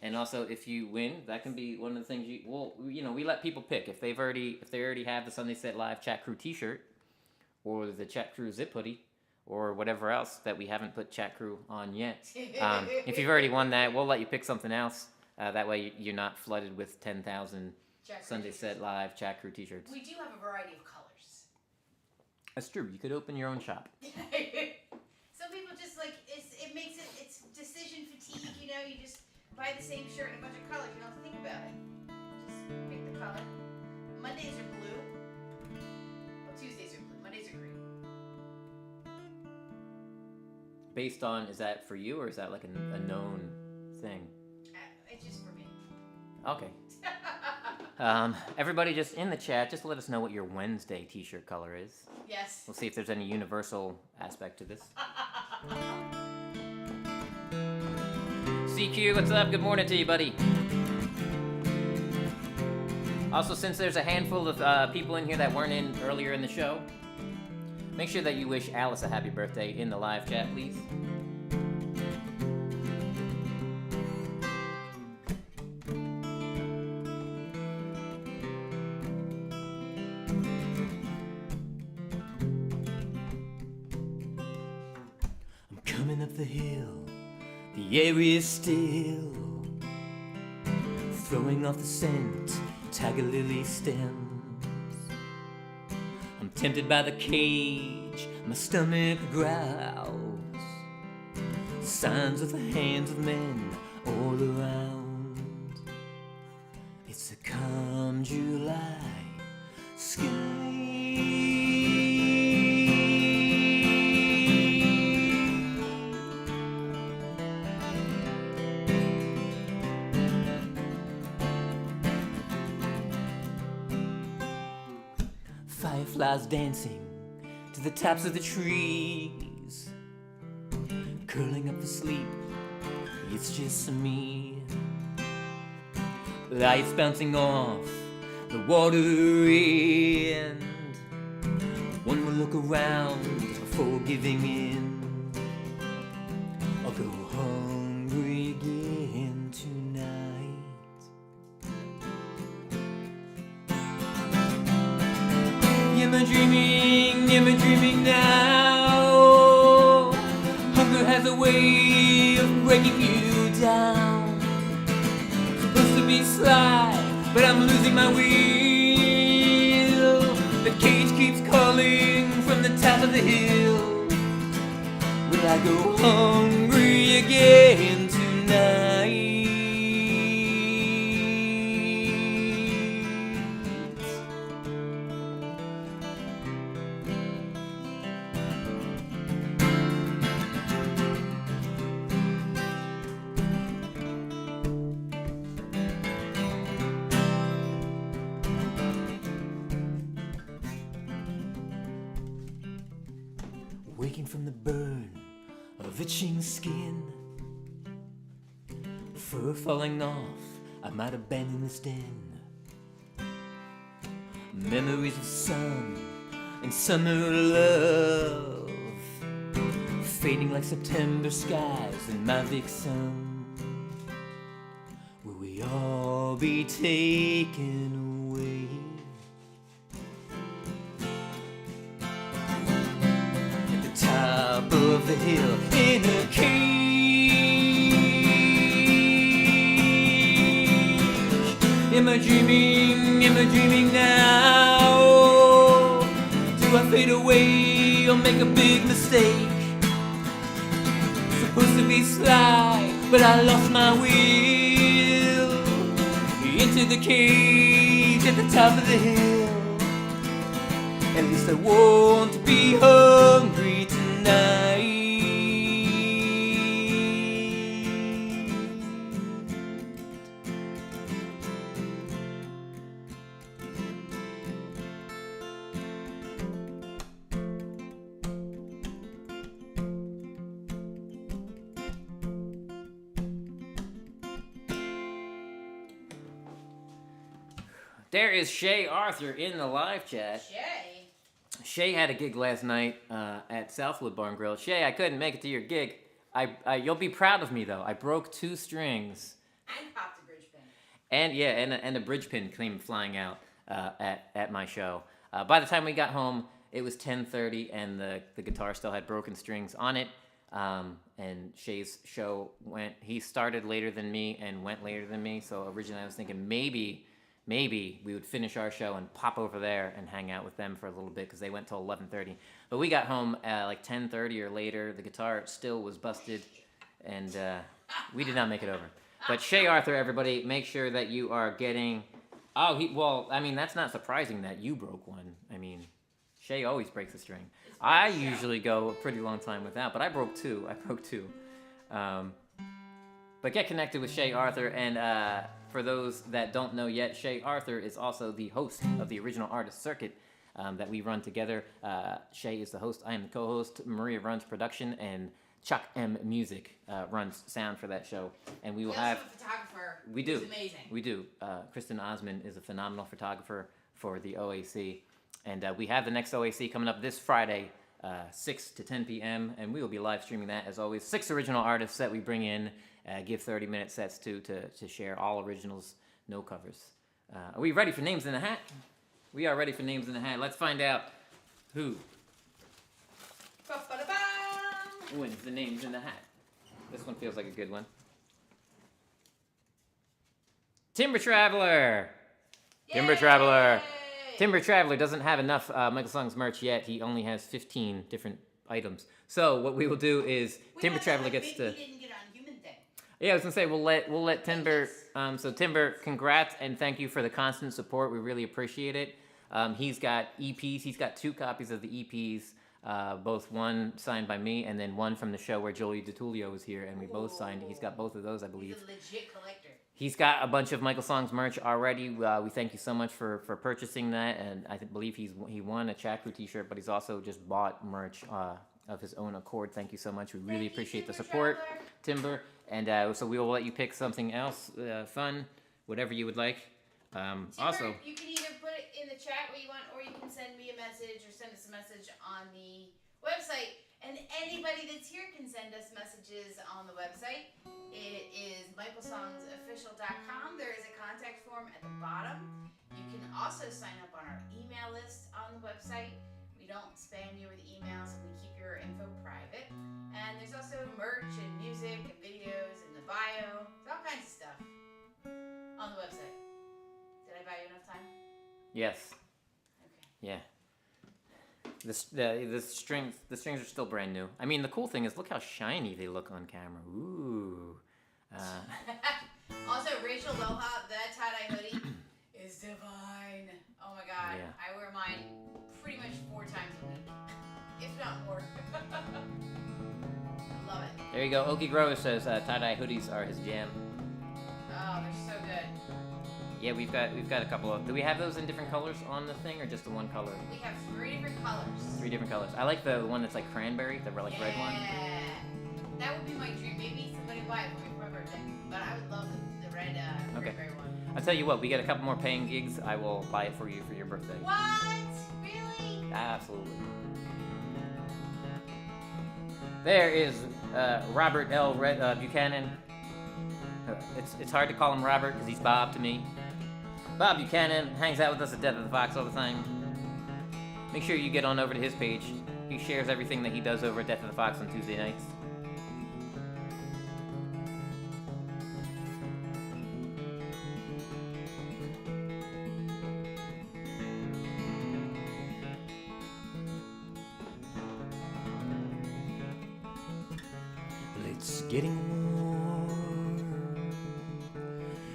And also, if you win, that can be one of the things we let people pick if they already have the Sunday Set Live Chat Crew T-shirt, or the Chat Crew zip hoodie, or whatever else that we haven't put Chat Crew on yet. If you've already won that, we'll let you pick something else. That way you're not flooded with 10,000 Sunday Set Live Chat Crew T-shirts. We do have a variety of colors. That's true. You could open your own shop. Some people just it makes it's decision fatigue. You just buy the same shirt in a bunch of colors. You don't have to think about it. Just pick the color. Mondays are blue. Well, Tuesdays are blue. Mondays are green. Based on, is that for you or is that like a known thing? It's just for me. Okay. Everybody just in the chat, just let us know what your Wednesday T-shirt color is. Yes. We'll see if there's any universal aspect to this. CQ, what's up? Good morning to you, buddy. Also, since there's a handful of people in here that weren't in earlier in the show, make sure that you wish Alice a happy birthday in the live chat, please. Coming up the hill, the air is still, throwing off the scent, tiger lily stems. I'm tempted by the cage, my stomach growls, signs of the hands of men all around. It's a calm July sky. Fireflies dancing to the tops of the trees, curling up for sleep, it's just me. Lights bouncing off the water end. One will look around before giving in. I'll go hungry again tonight. Am I dreaming now? Hunger has a way of breaking you down. Supposed to be sly, but I'm losing my wheel. The cage keeps calling from the top of the hill. Will I go hungry again tonight? Waking from the burn of itching skin, fur falling off, I might abandon this den. Memories of sun and summer love, fading like September skies in my vixen. Will we all be taken away? Top of the hill in a cage. Am I dreaming now? Do I fade away or make a big mistake? Supposed to be sly, but I lost my will. Into the cage at the top of the hill. At least I won't be hungry tonight. There is Shay Arthur in the live chat. Shay had a gig last night at Southwood Barn Grill. Shay, I couldn't make it to your gig. You'll be proud of me though. I broke 2 strings. And popped a bridge pin. And a bridge pin came flying out at my show. By the time we got home, it was 10:30, and the guitar still had broken strings on it. And Shay's show he started later than me and went later than me. So originally I was thinking maybe we would finish our show and pop over there and hang out with them for a little bit because they went till 11:30. But we got home at like 10:30 or later. The guitar still was busted, and we did not make it over. But Shay Arthur, everybody, make sure that you are getting... that's not surprising that you broke one. I mean, Shay always breaks a string. I usually go a pretty long time without, but I broke 2. But get connected with Shay Arthur, and for those that don't know yet, Shay Arthur is also the host of the Original Artist Circuit that we run together. Shay is the host. I am the co-host. Maria runs production, and Chuck M Music runs sound for that show. And we will have a photographer. We do. Who's amazing. We do. Kristen Osman is a phenomenal photographer for the OAC, and we have the next OAC coming up this Friday, 6 to 10 p.m. and we will be live streaming that as always. 6 original artists that we bring in. Give 30-minute sets to share all originals, no covers. Are we ready for names in the hat? We are ready for names in the hat. Let's find out who wins the names in the hat. This one feels like a good one. Timber Traveler. Yay! Timber Traveler. Timber Traveler doesn't have enough Michael Songs merch yet. He only has 15 different items. So what we will do is Timber Traveler gets to... Yeah, I was gonna say we'll let Timber. So Timber, congrats and thank you for the constant support. We really appreciate it. He's got EPs. He's got 2 copies of the EPs, both one signed by me and then one from the show where Joey DiTullio was here, and we both signed. He's got both of those, I believe. He's a legit collector. He's got a bunch of Michael Songs merch already. We thank you so much for purchasing that, and I believe he won a Chakru t-shirt, but he's also just bought merch of his own accord. Thank you so much. We really appreciate the support, Timber. And so we will let you pick something else fun, whatever you would like. Also, you can either put it in the chat what you want, or you can send me a message or send us a message on the website. And anybody that's here can send us messages on the website. It is michaelsonsofficial.com. There is a contact form at the bottom. You can also sign up on our email list on the website. We don't spam you with emails, and we keep your info private. And there's also merch and music and videos in the bio. There's all kinds of stuff on the website. Did I buy you enough time? Yes. Okay. Yeah. The strings are still brand new. I mean, the cool thing is, look how shiny they look on camera. Ooh. Also, Rachel Loha, that tie-dye hoodie is divine. Oh my god. Yeah. I wear mine pretty much 4 times a week, if not more. I love it. There you go. Okie Grower says tie-dye hoodies are his jam. Oh, they're so good. Yeah, we've got a couple of. Do we have those in different colors on the thing, or just the one color? We have 3 different colors. 3 different colors. I like the one that's like cranberry, the red one. Yeah. That would be my dream. Maybe somebody will buy it for me for my birthday. But I would love the red cranberry one. I'll tell you what, we get a couple more paying gigs. I will buy it for you for your birthday. What? Really? Absolutely. There is Robert L. Buchanan. It's hard to call him Robert because he's Bob to me. Bob Buchanan hangs out with us at Death of the Fox all the time. Make sure you get on over to his page. He shares everything that he does over at Death of the Fox on Tuesday nights. It's getting warm,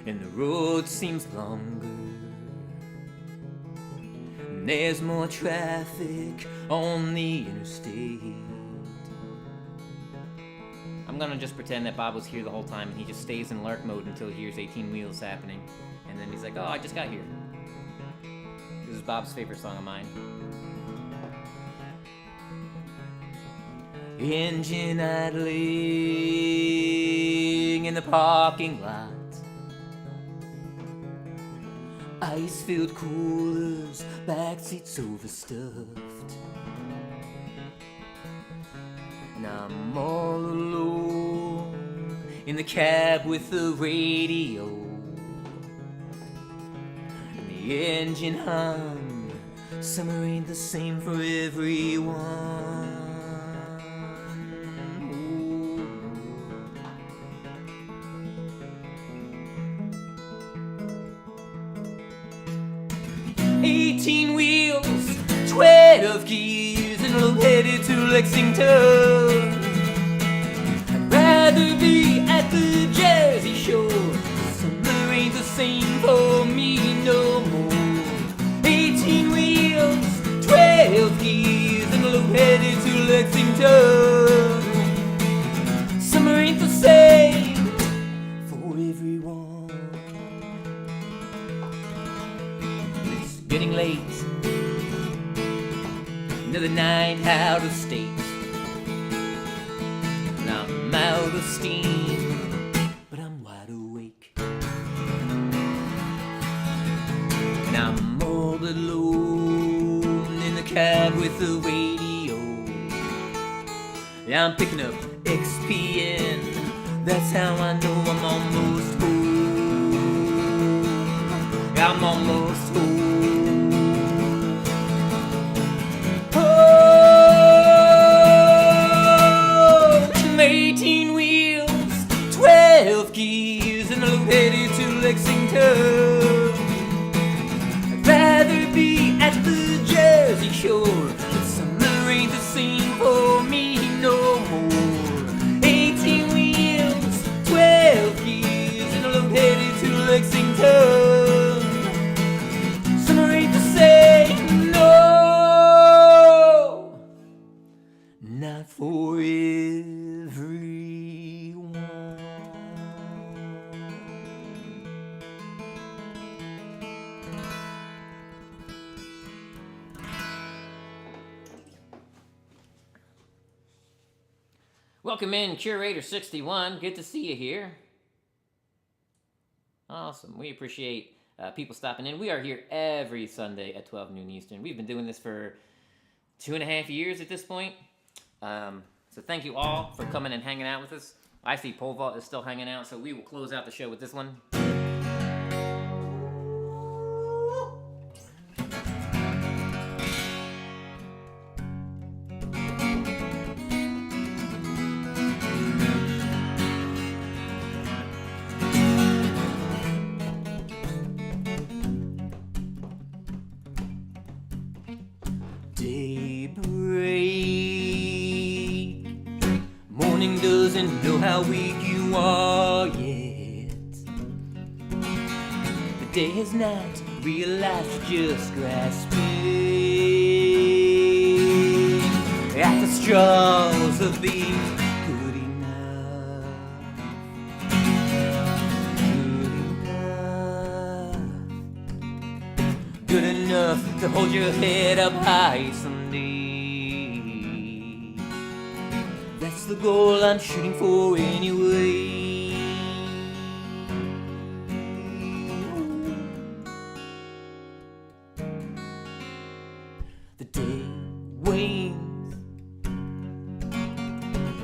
and the road seems longer, and there's more traffic on the interstate. I'm gonna just pretend that Bob was here the whole time, and he just stays in lurk mode until he hears 18 wheels happening, and then he's like, oh, I just got here. This is Bob's favorite song of mine. Engine idling in the parking lot, ice-filled coolers, backseats overstuffed, and I'm all alone in the cab with the radio, and the engine hum. Summer ain't the same for everyone. 18 wheels, 12 gears, and I'm headed to Lexington. I'd rather be at the Jersey Shore. Summer ain't the same for me no more. 18 wheels, 12 gears, and I'm headed to Lexington. Summer ain't the same for everyone. Getting late, another night out of state, and I'm out of steam, but I'm wide awake, and I'm all alone in the cab with the radio. Yeah, I'm picking up XPN, that's how I know I'm almost home. Yeah, I'm almost home. 18 wheels, 12 gears, and I'm headed to Lexington. I'd rather be at the Jersey Shore, but summer ain't the same for me no more. 18 wheels, 12 gears, and I'm headed to Lexington. Summer ain't the same, no, not for everyone. Welcome in, Curator 61. Good to see you here. Awesome. We appreciate people stopping in. We are here every Sunday at 12 noon Eastern. We've been doing this for 2.5 years at this point. So thank you all for coming and hanging out with us. I see Pole Vault is still hanging out, so we will close out the show with this one. know how weak you are yet. The day has not realized you're just grasping at the straws of being good enough. Good enough to hold your head up high someday. That's the goal I'm shooting for anyway. The day wanes.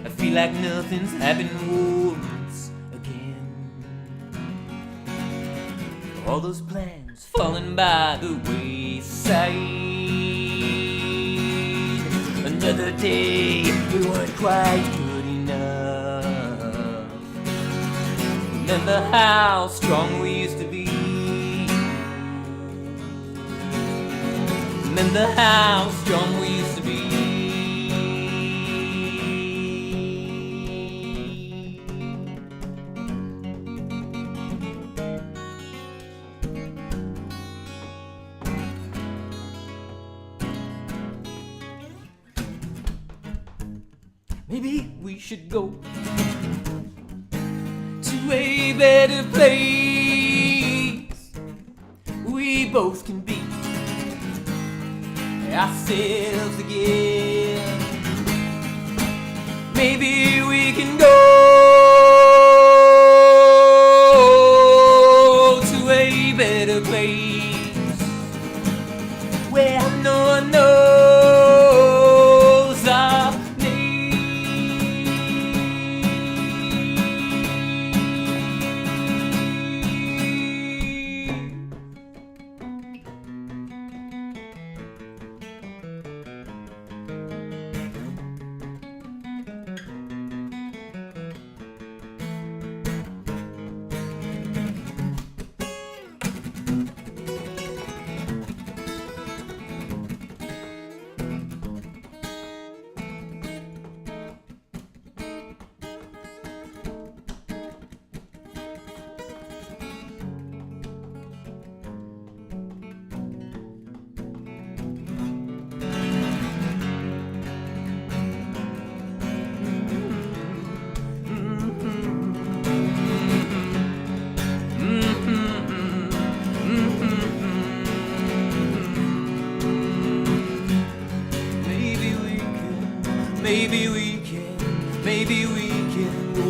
I feel like nothing's happened once again. All those plans falling by the wayside. Another day we weren't quite good enough. Remember how strong we used to be. Remember how strong we used to be. Maybe we should go to a better place. We both can be ourselves again. Maybe we can go to a better place where no one knows our Maybe we can go. Maybe we can go.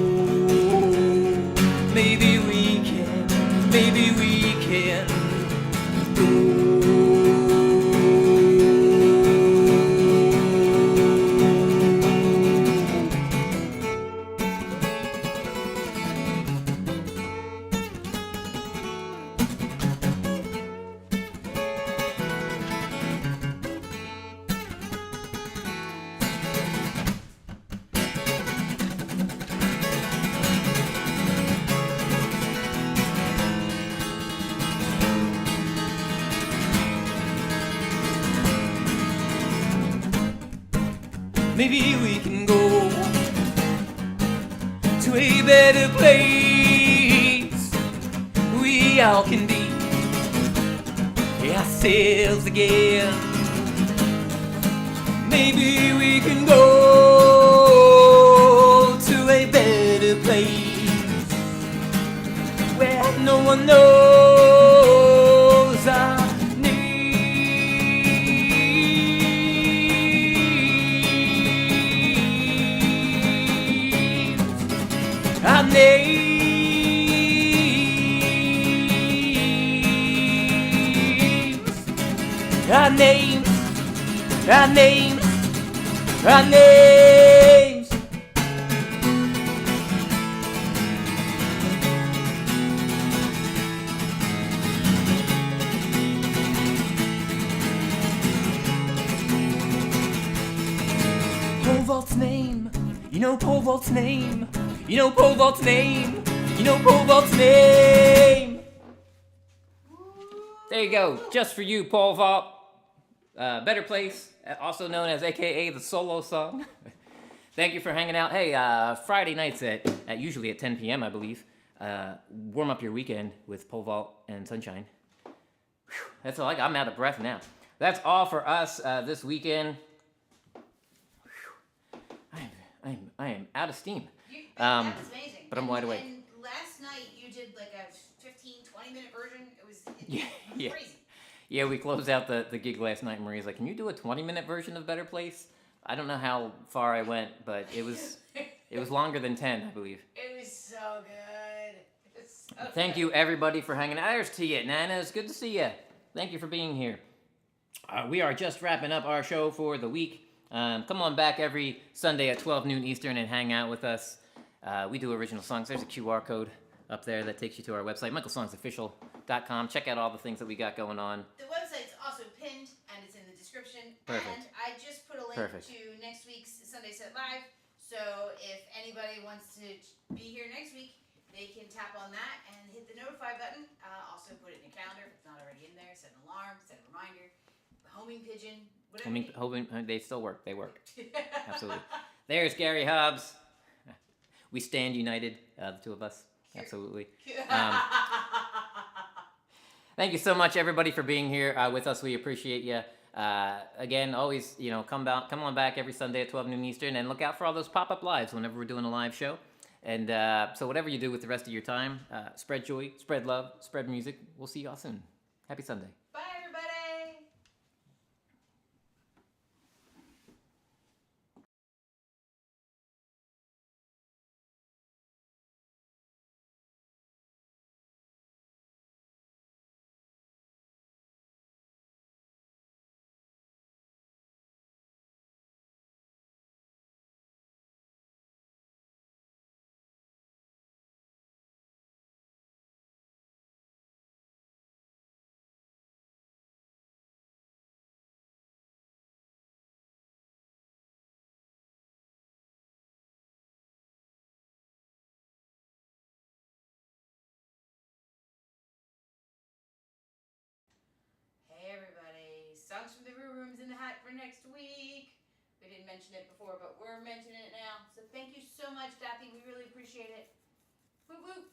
Maybe we can go to a better place. We all can be ourselves again. Maybe we can go to a better place where no one knows our our names, our names, our names. Pole vault's name, you know pole vault's name. You know pole vault's name. You know pole vault's name. There you go, just for you, pole vault. Better Place, also known as AKA the solo song. Thank you for hanging out. Hey, Friday nights at usually at 10 p.m. I believe. Warm up your weekend with pole vault and sunshine. Whew, that's all I got. I'm out of breath now. That's all for us this weekend. Whew. I am out of steam. That was amazing. But I'm wide awake. And last night you did like a 15, 20-minute version. It was Yeah. crazy. Yeah, we closed out the gig last night, and Maria's like, "Can you do a 20-minute version of Better Place?" I don't know how far I went, but it was longer than 10, I believe. It was so good. It was so Thank good. you, everybody, for hanging out. There's to you, Nana. It's good to see you. Thank you for being here. We are just wrapping up our show for the week. Come on back every Sunday at 12 noon Eastern and hang out with us. We do original songs. There's a QR code up there that takes you to our website, michaelsonsofficial.com. Check out all the things that we got going on. The website's also pinned, and it's in the description. Perfect. And I just put a link Perfect. to next week's Sunday Set Live. So if anybody wants to be here next week, they can tap on that and hit the notify button. Also put it in your calendar if it's not already in there. Set an alarm, set a reminder, homing pigeon, whatever. They still work. They work. Absolutely. There's Gary Hobbs. We stand united, the two of us. Absolutely. Thank you so much, everybody, for being here with us. We appreciate you. Again, always, come on back every Sunday at 12 noon Eastern, and look out for all those pop-up lives whenever we're doing a live show. And so whatever you do with the rest of your time, spread joy, spread love, spread music. We'll see y'all soon. Happy Sunday. Bye, everybody. Hey, everybody. Songs from the Real Room's in the hat for next week. We didn't mention it before, but we're mentioning it now. So thank you so much, Dappy. We really appreciate it. Whoop, whoop.